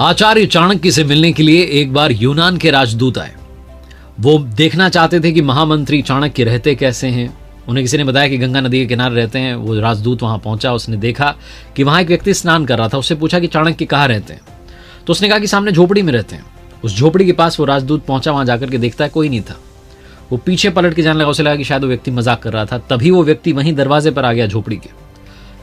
आचार्य चाणक्य से मिलने के लिए एक बार यूनान के राजदूत आए। वो देखना चाहते थे कि महामंत्री चाणक्य रहते कैसे हैं। उन्हें किसी ने बताया कि गंगा नदी के किनारे रहते हैं। वो राजदूत वहां पहुंचा, उसने देखा कि वहां एक व्यक्ति स्नान कर रहा था। उससे पूछा कि चाणक्य कहाँ रहते हैं, तो उसने कहा कि सामने झोपड़ी में रहते हैं। उस झोपड़ी के पास वो राजदूत पहुंचा, वहां जाकर के देखता है कोई नहीं था। वो पीछे पलट के जाने लगा, उसे लगा कि शायद वो व्यक्ति मजाक कर रहा था। तभी वो व्यक्ति वहीं दरवाजे पर आ गया झोपड़ी के।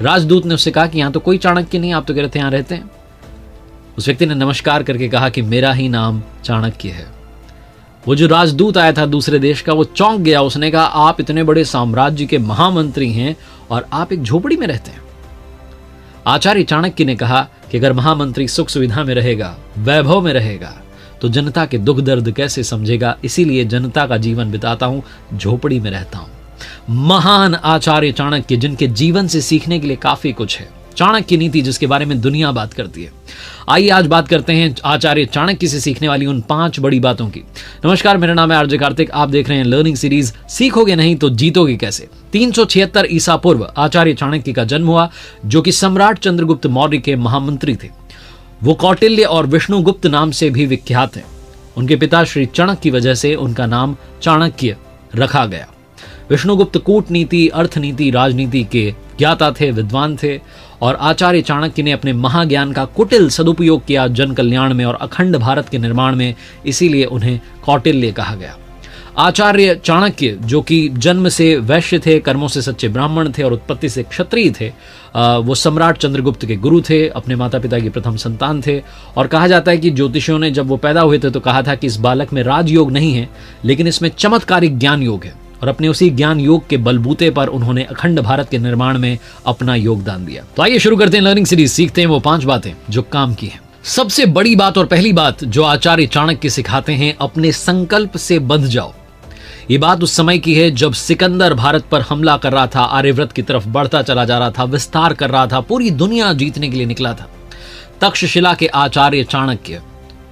राजदूत ने उससे कहा कि यहाँ तो कोई चाणक्य नहीं, आप तो कह रहे थे यहाँ रहते हैं। उस व्यक्ति ने नमस्कार करके कहा कि मेरा ही नाम चाणक्य है। वो जो राजदूत आया था दूसरे देश का, वो चौंक गया। उसने कहा आप इतने बड़े साम्राज्य के महामंत्री हैं और आप एक झोपड़ी में रहते हैं। आचार्य चाणक्य ने कहा कि अगर महामंत्री सुख सुविधा में रहेगा, वैभव में रहेगा, तो जनता के दुख दर्द कैसे समझेगा। इसीलिए जनता का जीवन बिताता हूं, झोपड़ी में रहता हूं। महान आचार्य चाणक्य, जिनके जीवन से सीखने के लिए काफी कुछ है। चाणक्य नीति, जिसके बारे में दुनिया बात करती है। आइए आज बात करते हैं आचार्य चाणक्य से सीखने वाली उन 5 बड़ी बातों की। नमस्कार, मेरा नाम है आरजे कार्तिक। आप देख रहे हैं लर्निंग सीरीज सीखोगे नहीं तो जीतोगे कैसे। 376 ईसा पूर्व आचार्य चाणक्य का जन्म हुआ, जो कि सम्राट चंद्रगुप्त मौर्य के महामंत्री थे। वो कौटिल्य और विष्णुगुप्त नाम से भी विख्यात हैं। उनके पिता श्री चणक की वजह से उनका नाम चाणक्य रखा गया। विष्णुगुप्त कूटनीति, अर्थनीति, राजनीति के ज्ञाता थे, विद्वान थे, और आचार्य चाणक्य ने अपने महाज्ञान का कुटिल सदुपयोग किया जन कल्याण में और अखंड भारत के निर्माण में। इसीलिए उन्हें कौटिल्य कहा गया। आचार्य चाणक्य, जो कि जन्म से वैश्य थे, कर्मों से सच्चे ब्राह्मण थे और उत्पत्ति से क्षत्रिय थे, वो सम्राट चंद्रगुप्त के गुरु थे, अपने माता पिता की प्रथम संतान थे। और कहा जाता है कि ज्योतिषियों ने जब वो पैदा हुए थे तो कहा था कि इस बालक में राजयोग नहीं है, लेकिन इसमें चमत्कारिक ज्ञान योग है। और अपने उसी ज्ञान योग के बलबूते पर उन्होंने अखंड भारत के निर्माण में अपना योगदान दिया। तो आइए शुरू करते हैं लर्निंग सीरीज। सीखते हैं वो 5 बातें जो काम की हैं। सबसे बड़ी बात और पहली बात जो आचार्य चाणक्य सिखाते हैं, अपने संकल्प से बंध जाओ। ये बात उस समय की है जब सिकंदर भारत पर हमला कर रहा था, आर्यव्रत की तरफ बढ़ता चला जा रहा था, विस्तार कर रहा था, पूरी दुनिया जीतने के लिए निकला था। तक्षशिला के आचार्य चाणक्य,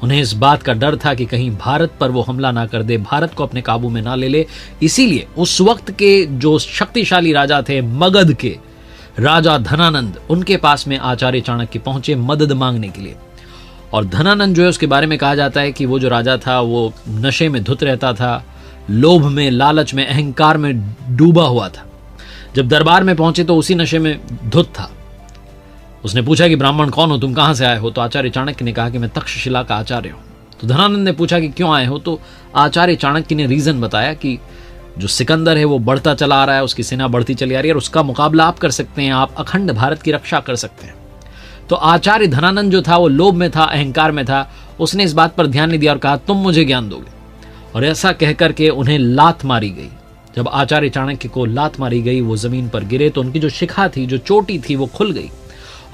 उन्हें इस बात का डर था कि कहीं भारत पर वो हमला ना कर दे, भारत को अपने काबू में ना ले ले। इसीलिए उस वक्त के जो शक्तिशाली राजा थे, मगध के राजा धनानंद, उनके पास में आचार्य चाणक्य पहुंचे मदद मांगने के लिए। और धनानंद जो है, उसके बारे में कहा जाता है कि वो जो राजा था वो नशे में धुत रहता था, लोभ में, लालच में, अहंकार में डूबा हुआ था। जब दरबार में पहुंचे तो उसी नशे में धुत था। उसने पूछा कि ब्राह्मण कौन हो, तुम कहां से आए हो? तो आचार्य चाणक्य ने कहा कि मैं तक्षशिला का आचार्य हूं। तो धनानंद ने पूछा कि क्यों आए हो? तो आचार्य चाणक्य ने रीजन बताया कि जो सिकंदर है वो बढ़ता चला आ रहा है, उसकी सेना बढ़ती चली आ रही है और उसका मुकाबला आप कर सकते हैं, आप अखंड भारत की रक्षा कर सकते हैं। तो आचार्य धनानंद जो था वो लोभ में था, अहंकार में था। उसने इस बात पर ध्यान नहीं दिया और कहा तुम मुझे ज्ञान दोगे। और ऐसा कहकर के उन्हें लात मारी गई। जब आचार्य चाणक्य को लात मारी गई, वो जमीन पर गिरे तो उनकी जो शिखा थी, जो चोटी थी, वो खुल गई।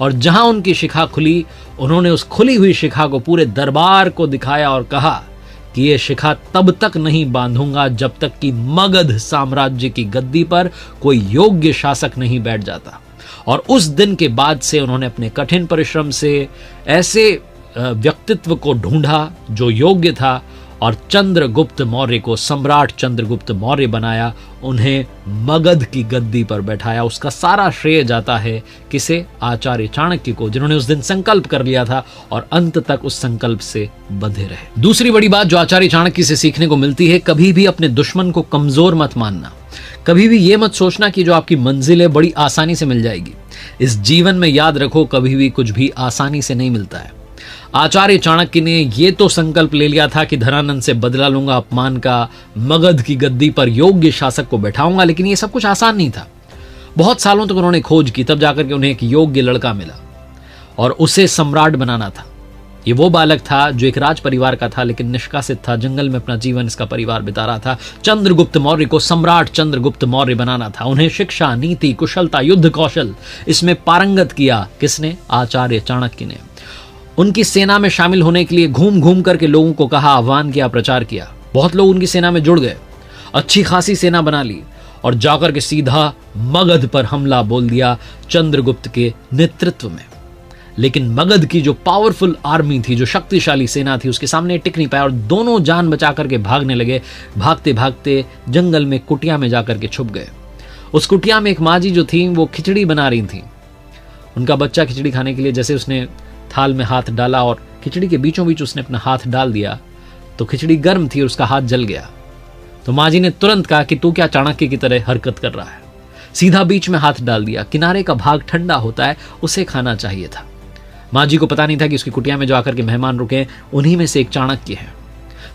और जहां उनकी शिखा खुली, उन्होंने उस खुली हुई शिखा को पूरे दरबार को दिखाया और कहा कि ये शिखा तब तक नहीं बांधूंगा जब तक कि मगध साम्राज्य की गद्दी पर कोई योग्य शासक नहीं बैठ जाता। और उस दिन के बाद से उन्होंने अपने कठिन परिश्रम से ऐसे व्यक्तित्व को ढूंढा जो योग्य था और चंद्रगुप्त मौर्य को, सम्राट चंद्रगुप्त मौर्य बनाया, उन्हें मगध की गद्दी पर बैठाया। उसका सारा श्रेय जाता है किसे? आचार्य चाणक्य को, जिन्होंने उस दिन संकल्प कर लिया था और अंत तक उस संकल्प से बंधे रहे। दूसरी बड़ी बात जो आचार्य चाणक्य से सीखने को मिलती है, कभी भी अपने दुश्मन को कमजोर मत मानना। कभी भी ये मत सोचना कि जो आपकी मंजिल है बड़ी आसानी से मिल जाएगी। इस जीवन में याद रखो, कभी भी कुछ भी आसानी से नहीं मिलता है। आचार्य चाणक्य ने ये तो संकल्प ले लिया था कि धनानंद से बदला लूंगा अपमान का, मगध की गद्दी पर योग्य शासक को बैठाऊंगा, लेकिन ये सब कुछ आसान नहीं था। बहुत सालों तक उन्होंने खोज की, तब जाकर के उन्हें एक योग्य लड़का मिला और उसे सम्राट बनाना था। ये वो बालक था जो एक राज परिवार का था, लेकिन निष्कासित था, जंगल में अपना जीवन इसका परिवार बिता रहा था। चंद्रगुप्त मौर्य को सम्राट चंद्रगुप्त मौर्य बनाना था। उन्हें शिक्षा, नीति, कुशलता, युद्ध कौशल, इसमें पारंगत किया। किसने? आचार्य चाणक्य ने। उनकी सेना में शामिल होने के लिए घूम घूम करके लोगों को कहा, आह्वान किया, प्रचार किया। बहुत लोग उनकी सेना में जुड़ गए, अच्छी खासी सेना बना ली और जाकर के सीधा मगध पर हमला बोल दिया चंद्रगुप्त के नेतृत्व में। लेकिन मगध की जो पावरफुल आर्मी थी, जो शक्तिशाली सेना थी, उसके सामने टिक नहीं पाया और दोनों जान बचा करके भागने लगे। भागते भागते जंगल में कुटिया में जाकर के छुप गए। उस कुटिया में एक माँ जी जो थी वो खिचड़ी बना रही थी। उनका बच्चा खिचड़ी खाने के लिए जैसे उसने थाल में हाथ डाला और खिचड़ी के बीचों बीच उसने अपना हाथ डाल दिया तो खिचड़ी गर्म थी और उसका हाथ जल गया। तो माँ जी ने तुरंत कहा कि तू क्या चाणक्य की तरह हरकत कर रहा है। सीधा बीच में हाथ डाल दिया। किनारे का भाग ठंडा होता है, उसे खाना चाहिए था। माँ जी को पता नहीं था कि उसकी कुटिया में जो आकर के मेहमान रुके उन्हीं में से एक चाणक्य है।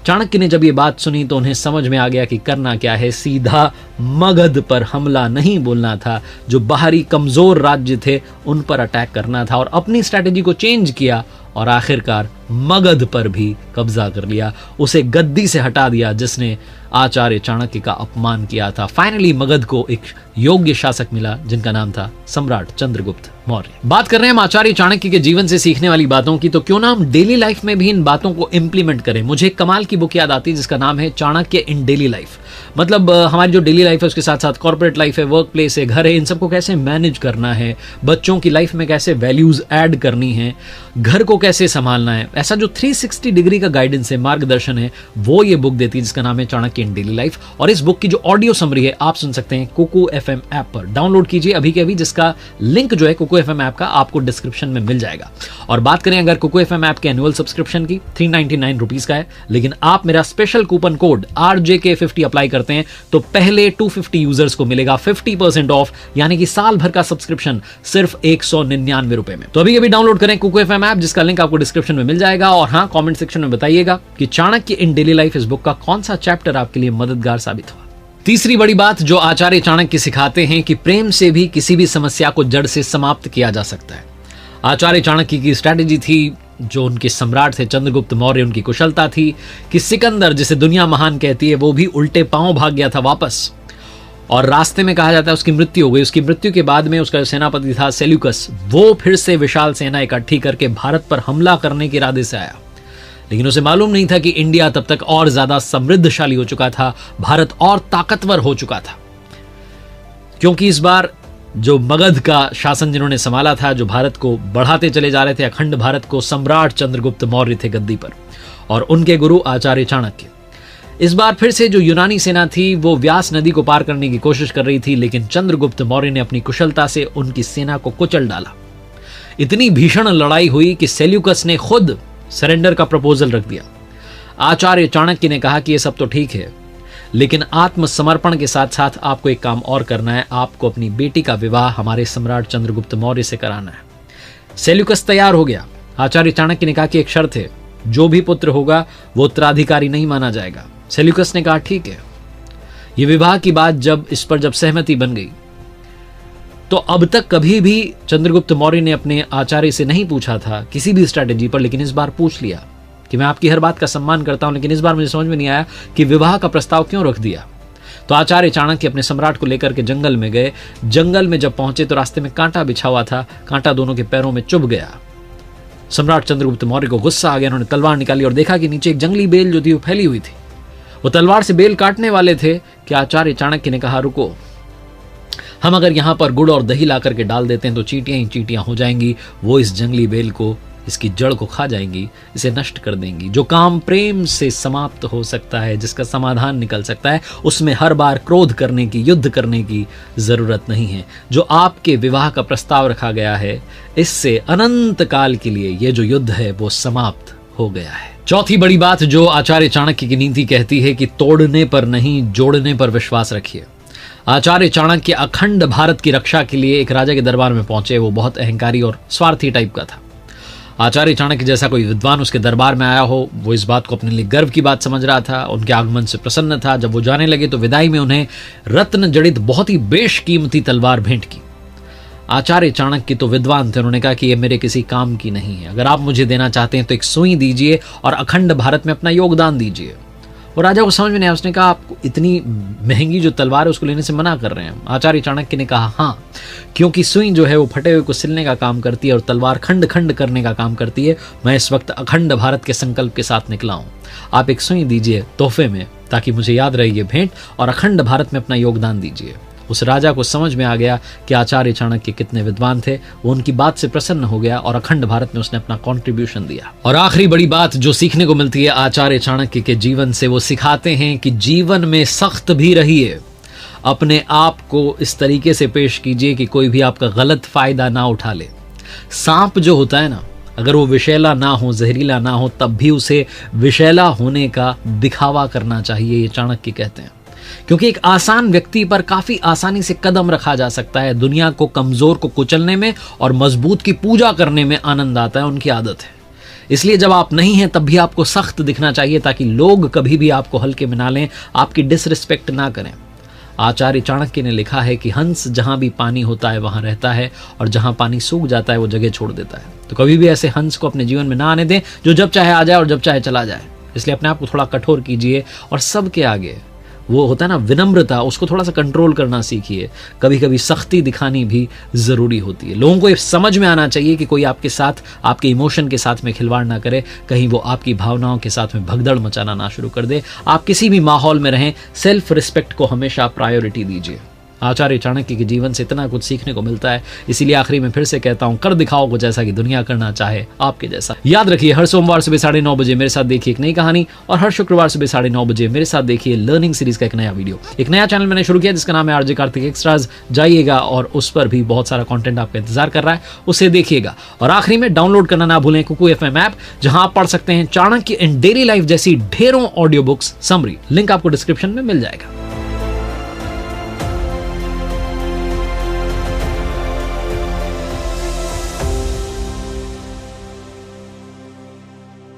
चाणक्य ने जब ये बात सुनी तो उन्हें समझ में आ गया कि करना क्या है। सीधा मगध पर हमला नहीं बोलना था, जो बाहरी कमजोर राज्य थे उन पर अटैक करना था, और अपनी स्ट्रैटेजी को चेंज किया और आखिरकार मगध पर भी कब्जा कर लिया। उसे गद्दी से हटा दिया जिसने आचार्य चाणक्य का अपमान किया था। फाइनली मगध को एक योग्य शासक मिला जिनका नाम था सम्राट चंद्रगुप्त मौर्य। बात कर रहे हैं हम आचार्य चाणक्य के जीवन से सीखने वाली बातों की, तो क्यों ना हम डेली लाइफ में भी इन बातों को इंप्लीमेंट करें। मुझे एक कमाल की बुक याद आती है जिसका नाम है चाणक्य इन डेली लाइफ। मतलब हमारी जो डेली लाइफ है उसके साथ साथ कॉर्पोरेट लाइफ है, वर्क प्लेस है, घर है, इन सबको कैसे मैनेज करना है, बच्चों की लाइफ में कैसे वैल्यूज ऐड करनी है, घर को कैसे संभालना है, ऐसा जो 360 डिग्री का गाइडेंस है, मार्गदर्शन है, वो ये बुक देती है जिसका नाम है चाणक्य इन डेली लाइफ। और इस बुक की जो ऑडियो समरी है आप सुन सकते हैं कुकू FM ऐप पर। डाउनलोड कीजिए अभी के अभी, जिसका लिंक जो है कुकू FM ऐप का आपको डिस्क्रिप्शन में मिल जाएगा। और बात करें अगर कुकू FM ऐप के एनुअल सब्सक्रिप्शन की, 399 रुपीज का है, लेकिन आप मेरा special coupon code RJK50 apply करते हैं तो पहले 250 यूजर्स को मिलेगा 50% ऑफ, यानी कि साल भर का सब्सक्रिप्शन सिर्फ 199 रुपए में। तो अभी अभी डाउनलोड करें कुकू FM ऐप, जिसका लिंक आपको डिस्क्रिप्शन में मिल जाएगा। और हाँ, कमेंट सेक्शन में बताइएगा कि चाणक्य इन डेली लाइफ इस बुक का कौन सा चैप्टर आपके लिए मददगार साबित हुआ। तीसरी बड़ी बात जो आचार्य चाणक्य सिखाते हैं कि प्रेम से भी किसी भी समस्या को जड़ से समाप्त किया जा सकता है। आचार्य चाणक्य की स्ट्रैटेजी थी, जो उनके सम्राट थे चंद्रगुप्त मौर्य, उनकी कुशलता थी कि सिकंदर, जिसे दुनिया महान कहती है, वो भी उल्टे पांव भाग गया था वापस, और रास्ते में कहा जाता है उसकी मृत्यु हो गई। उसकी मृत्यु के बाद में उसका जो सेनापति था सेल्यूकस, वो फिर से विशाल सेना इकट्ठी करके भारत पर हमला करने के इरादे से आया। लेकिन उसे मालूम नहीं था कि इंडिया तब तक और ज्यादा समृद्धशाली हो चुका था, भारत और ताकतवर हो चुका था, क्योंकि इस बार जो मगध का शासन जिन्होंने संभाला था, जो भारत को बढ़ाते चले जा रहे थे, अखंड भारत को, सम्राट चंद्रगुप्त मौर्य थे गद्दी पर, और उनके गुरु आचार्य चाणक्य। इस बार फिर से जो यूनानी सेना थी वो व्यास नदी को पार करने की कोशिश कर रही थी, लेकिन चंद्रगुप्त मौर्य ने अपनी कुशलता से उनकी सेना को कुचल डाला। इतनी भीषण लड़ाई हुई कि सेल्यूकस ने खुद सरेंडर का प्रपोजल रख दिया। आचार्य चाणक्य ने कहा कि ये सब तो ठीक है, लेकिन आत्मसमर्पण के साथ साथ आपको एक काम और करना है, आपको अपनी बेटी का विवाह हमारे सम्राट चंद्रगुप्त मौर्य से कराना है। सेल्यूकस तैयार हो गया। आचार्य चाणक्य ने कहा कि एक शर्त है, जो भी पुत्र होगा वो उत्तराधिकारी नहीं माना जाएगा। सेल्यूकस ने कहा ठीक है। ये विवाह की बात जब सहमति बन गई, तो अब तक कभी भी चंद्रगुप्त मौर्य ने अपने आचार्य से नहीं पूछा था किसी भी स्ट्रैटेजी पर, लेकिन इस बार पूछ लिया कि मैं आपकी हर बात का सम्मान करता हूं, लेकिन इस बार मुझे समझ में नहीं आया कि विवाह का प्रस्ताव क्यों रख दिया। तो आचार्य चाणक्य अपने सम्राट को लेकर के जंगल में गए। जंगल में जब पहुंचे तो रास्ते में कांटा बिछा हुआ था, कांटा दोनों के पैरों में चुभ गया। सम्राट चंद्रगुप्त मौर्य को गुस्सा आ गया। उन्होंने तलवार निकाली और देखा कि नीचे एक जंगली बेल जो थी वो फैली हुई थी। वो तलवार से बेल काटने वाले थे कि आचार्य चाणक्य ने कहा रुको, हम अगर यहां पर गुड़ और दही ला करके डाल देते हैं तो चींटियां ही चींटियां हो जाएंगी, वो इस जंगली बेल को, इसकी जड़ को खा जाएंगी, इसे नष्ट कर देंगी। जो काम प्रेम से समाप्त हो सकता है, जिसका समाधान निकल सकता है, उसमें हर बार क्रोध करने की, युद्ध करने की जरूरत नहीं है। जो आपके विवाह का प्रस्ताव रखा गया है, इससे अनंत काल के लिए ये जो युद्ध है वो समाप्त हो गया है। चौथी बड़ी बात जो आचार्य चाणक्य की नीति कहती है कि तोड़ने पर नहीं, जोड़ने पर विश्वास रखिए। आचार्य चाणक्य अखंड भारत की रक्षा के लिए एक राजा के दरबार में पहुंचे। वो बहुत अहंकारी और स्वार्थी टाइप का था। आचार्य चाणक्य जैसा कोई विद्वान उसके दरबार में आया हो, वो इस बात को अपने लिए गर्व की बात समझ रहा था। उनके आगमन से प्रसन्न था। जब वो जाने लगे तो विदाई में उन्हें रत्न जड़ित बहुत ही बेशकीमती तलवार भेंट की। आचार्य चाणक्य तो विद्वान थे। उन्होंने कहा कि ये मेरे किसी काम की नहीं है, अगर आप मुझे देना चाहते हैं तो एक सुई दीजिए और अखंड भारत में अपना योगदान दीजिए। वो राजा को समझ में नहीं आया। उसने कहा आपको इतनी महंगी जो तलवार है उसको लेने से मना कर रहे हैं। आचार्य चाणक्य ने कहा हाँ, क्योंकि सुई जो है वो फटे हुए को सिलने का काम करती है और तलवार खंड खंड करने का काम करती है। मैं इस वक्त अखंड भारत के संकल्प के साथ निकला हूं। आप एक सुई दीजिए तोहफे में, ताकि मुझे याद रहे ये भेंट, और अखंड भारत में अपना योगदान दीजिए। उस राजा को समझ में आ गया कि आचार्य चाणक्य कितने विद्वान थे। वो उनकी बात से प्रसन्न हो गया और अखंड भारत में उसने अपना कंट्रीब्यूशन दिया। और आखिरी बड़ी बात जो सीखने को मिलती है आचार्य चाणक्य के जीवन से, वो सिखाते हैं कि जीवन में सख्त भी रहिए। अपने आप को इस तरीके से पेश कीजिए कि कोई भी आपका गलत फायदा ना उठा ले। सांप जो होता है ना, अगर वो विषैला ना हो, जहरीला ना हो, तब भी उसे विषैला होने का दिखावा करना चाहिए, ये चाणक्य कहते हैं। क्योंकि एक आसान व्यक्ति पर काफी आसानी से कदम रखा जा सकता है। दुनिया को कमजोर को कुचलने में और मजबूत की पूजा करने में आनंद आता है, उनकी आदत है। इसलिए जब आप नहीं हैं तब भी आपको सख्त दिखना चाहिए, ताकि लोग कभी भी आपको हल्के में ना लें, आपकी डिसरिस्पेक्ट ना करें। आचार्य चाणक्य ने लिखा है कि हंस जहां भी पानी होता है वहां रहता है, और जहां पानी सूख जाता है वो जगह छोड़ देता है। तो कभी भी ऐसे हंस को अपने जीवन में ना आने दें जो जब चाहे आ जाए और जब चाहे चला जाए। इसलिए अपने आप को थोड़ा कठोर कीजिए, और सबके आगे वो होता है ना विनम्रता, उसको थोड़ा सा कंट्रोल करना सीखिए। कभी कभी सख्ती दिखानी भी जरूरी होती है। लोगों को ये समझ में आना चाहिए कि कोई आपके साथ, आपके इमोशन के साथ में खिलवाड़ ना करे, कहीं वो आपकी भावनाओं के साथ में भगदड़ मचाना ना शुरू कर दे। आप किसी भी माहौल में रहें, सेल्फ रिस्पेक्ट को हमेशा प्रायोरिटी दीजिए। आचार्य चाणक्य के जीवन से इतना कुछ सीखने को मिलता है। इसीलिए आखिरी में फिर से कहता हूं, कर दिखाओ कुछ ऐसा कि दुनिया करना चाहे आपके जैसा। याद रखिए, हर सोमवार सुबह 9:30 बजे मेरे साथ देखिए एक नई कहानी, और हर शुक्रवार सुबह 9:30 बजे मेरे साथ देखिए लर्निंग सीरीज का एक नया वीडियो। एक नया चैनल मैंने शुरू किया जिसका नाम है आरजे कार्तिक एक्स्ट्राज। जाइएगा और उस पर भी बहुत सारा कंटेंट आपका इंतजार कर रहा है, उसे देखिएगा। और आखिरी में डाउनलोड करना ना भूलें कुकू FM ऐप, जहां आप पढ़ सकते हैं चाणक्य इन डेली लाइफ जैसी ढेरों ऑडियो बुक्स समरी। लिंक आपको डिस्क्रिप्शन में मिल जाएगा।